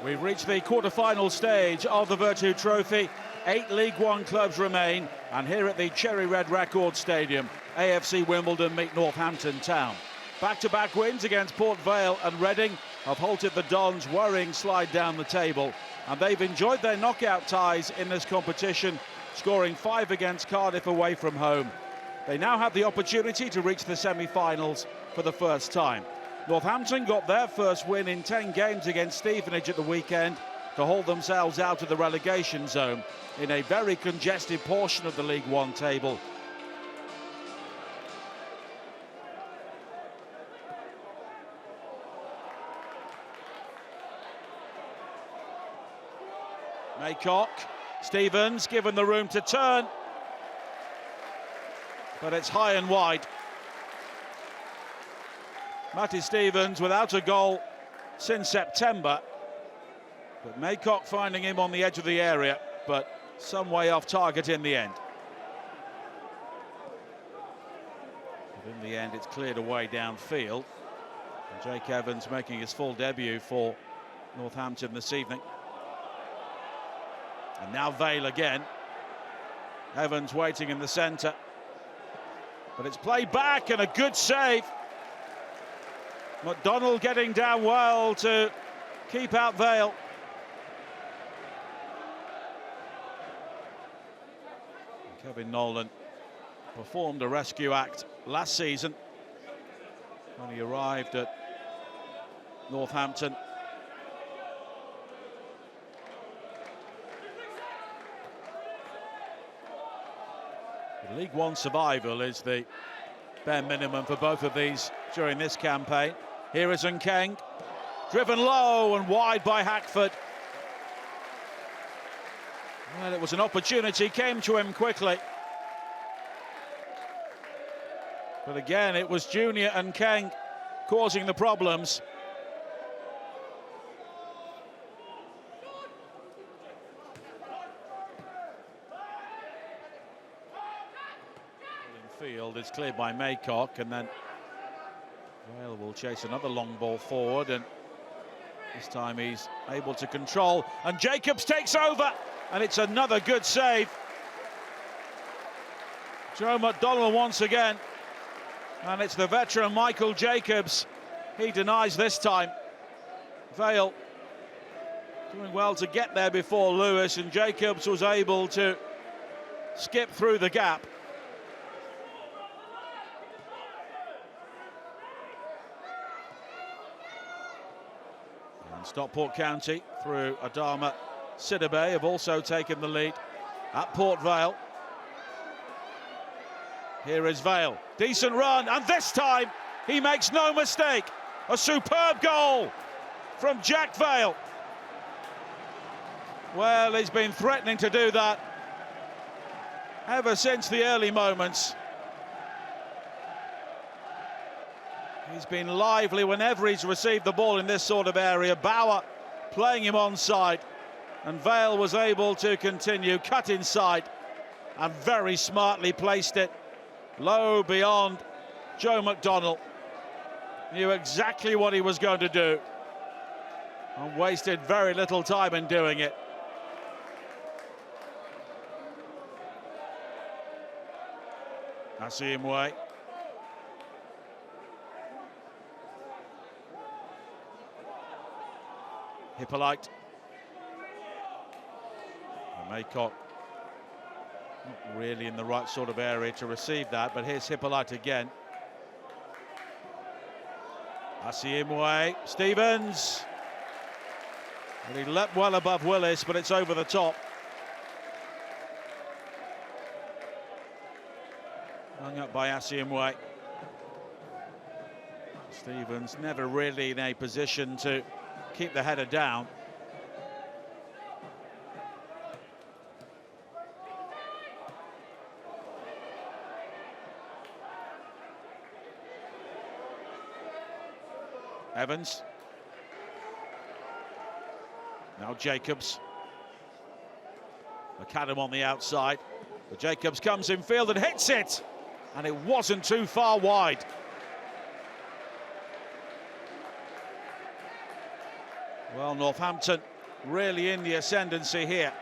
We've reached the quarter-final stage of the Virtu Trophy. 8 League One clubs remain, and here at the Cherry Red Record Stadium, AFC Wimbledon meet Northampton Town. Back-to-back wins against Port Vale and Reading have halted the Dons' worrying slide down the table, and they've enjoyed their knockout ties in this competition, scoring 5 against Cardiff away from home. They now have the opportunity to reach the semi-finals for the first time. Northampton got their first win in 10 games against Stevenage at the weekend to hold themselves out of the relegation zone in a very congested portion of the League One table. Maycock, Stevens given the room to turn, but it's high and wide. Matty Stevens without a goal since September, but Maycock finding him on the edge of the area, but some way off target in the end. But in the end, it's cleared away downfield. And Jake Evans making his full debut for Northampton this evening. And now Vale again. Evans waiting in the centre. But it's played back and a good save. McDonald getting down well to keep out Vale. Kevin Nolan performed a rescue act last season when he arrived at Northampton. The League One survival is the bare minimum for both of these during this campaign. Here is Nkeng, driven low and wide by Hackford. Well, it was an opportunity, came to him quickly. But again, it was Junior and Nkeng causing the problems. Field is cleared by Maycock, and then Vale will chase another long ball forward, and this time he's able to control, and Jacobs takes over, and it's another good save. Joe McDonald once again, and it's the veteran Michael Jacobs. He denies this time. Vale doing well to get there before Lewis, and Jacobs was able to skip through the gap. Stockport County through Adama Sidibe have also taken the lead at Port Vale. Here is Vale, decent run, and this time he makes no mistake. A superb goal from Jack Vale. Well, he's been threatening to do that ever since the early moments. He's been lively whenever he's received the ball in this sort of area. Bauer playing him onside, and Vale was able to continue, cut inside, and very smartly placed it low beyond Joe McDonald. Knew exactly what he was going to do, and wasted very little time in doing it. I see him way. Hippolyte. And Maycock not really in the right sort of area to receive that, but here's Hippolyte again. Asiimwe, Stevens. And he leapt well above Willis, but it's over the top. Hung up by Asiimwe. Stevens never really in a position to keep the header down. Evans. Now Jacobs. McAdam on the outside. But Jacobs comes in field and hits it. And it wasn't too far wide. Well, Northampton really in the ascendancy here.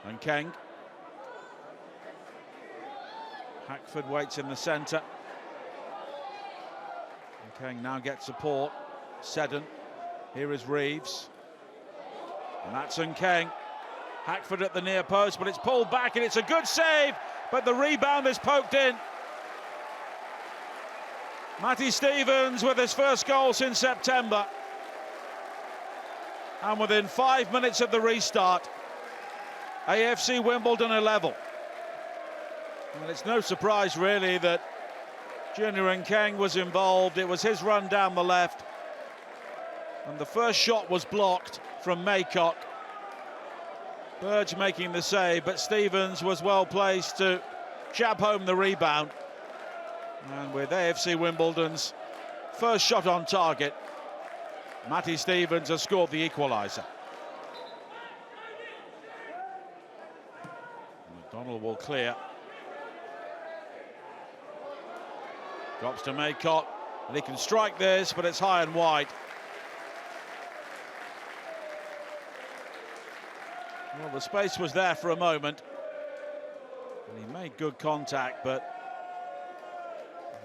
And Keng. Hackford waits in the centre. And Keng now gets support. Seddon. Here is Reeves. And that's Keng. Hackford at the near post, but it's pulled back and it's a good save, but the rebound is poked in. Matty Stevens with his first goal since September. And within 5 minutes of the restart, AFC Wimbledon are level. And it's no surprise really that Junior Keng was involved. It was his run down the left. And the first shot was blocked from Maycock. Burge making the save, but Stevens was well placed to jab home the rebound. And with AFC Wimbledon's first shot on target, Matty Stevens has scored the equaliser. McDonald will clear. Drops to Maycock, and he can strike this, but it's high and wide. Well, the space was there for a moment, and he made good contact, but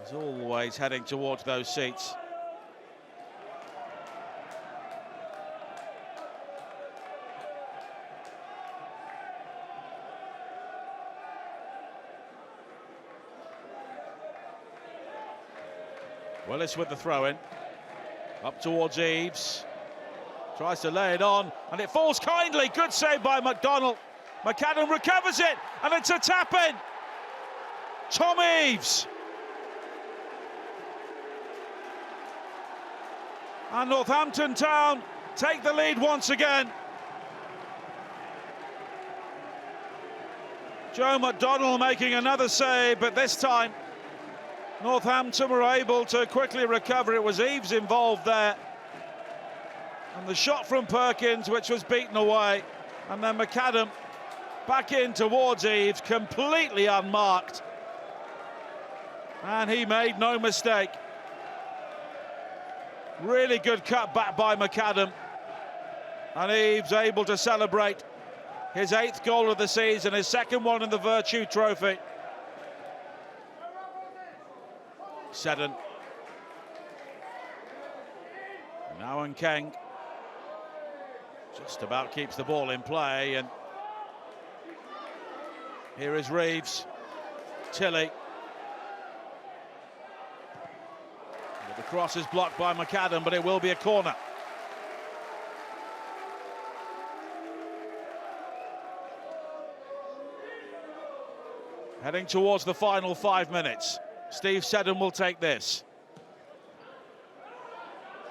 he's always heading towards those seats. Willis with the throw-in, up towards Eaves. Tries to lay it on, and it falls kindly. Good save by McDonald. McAdam recovers it, and it's a tap-in. Tom Eaves. And Northampton Town take the lead once again. Joe McDonald making another save, but this time Northampton were able to quickly recover. It was Eaves involved there. And the shot from Perkins, which was beaten away. And then McAdam back in towards Eaves, completely unmarked. And he made no mistake. Really good cut back by McAdam. And Eaves able to celebrate his 8th goal of the season, his 2nd one in the Virtue Trophy. Seddon. Now Keng. Just about keeps the ball in play, and here is Reeves. Tilley. The cross is blocked by McAdam, but it will be a corner. Heading towards the final 5 minutes. Steve Seddon will take this.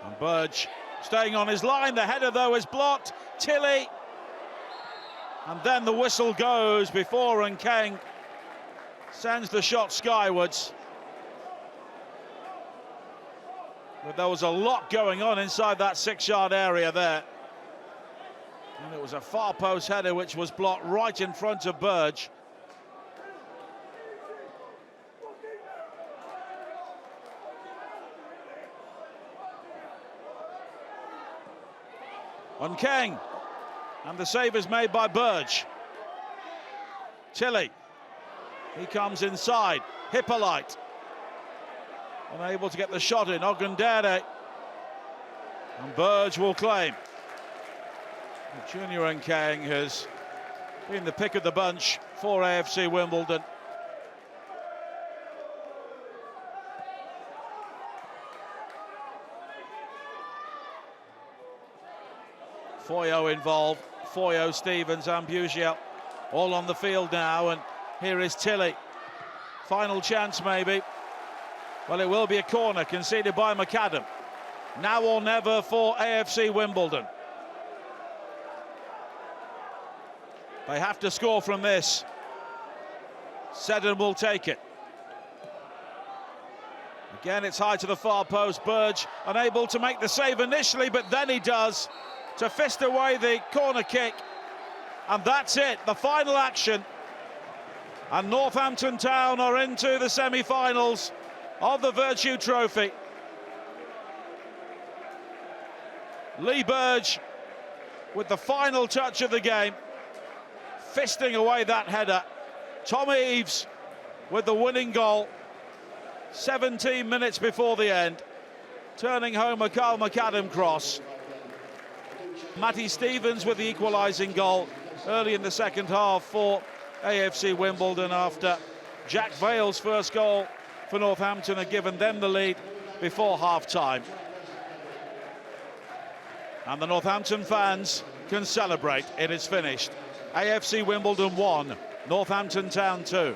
And Burge staying on his line. The header, though, is blocked. Tilley. And then the whistle goes before Keng sends the shot skywards. But there was a lot going on inside that 6-yard area there. And it was a far post header which was blocked right in front of Burge. On Keng, and the save is made by Burge. Tilley, he comes inside. Hippolyte, unable to get the shot in. Ogundere, and Burge will claim. Junior Keng has been the pick of the bunch for AFC Wimbledon. Foyo involved. Foyo, Stevens and Bugiel all on the field now, and here is Tilley. Final chance maybe. Well, it will be a corner conceded by McAdam. Now or never for AFC Wimbledon. They have to score from this. Seddon will take it. Again, it's high to the far post. Burge unable to make the save initially, but then he does to fist away the corner kick. And that's it, the final action. And Northampton Town are into the semi-finals of the Virtue Trophy. Lee Burge with the final touch of the game, fisting away that header. Tom Eaves with the winning goal 17 minutes before the end, turning home a Carl McAdam cross. Matty Stevens with the equalising goal early in the second half for AFC Wimbledon, after Jack Vale's first goal for Northampton had given them the lead before half-time. And the Northampton fans can celebrate. It is finished. AFC Wimbledon 1, Northampton Town 2.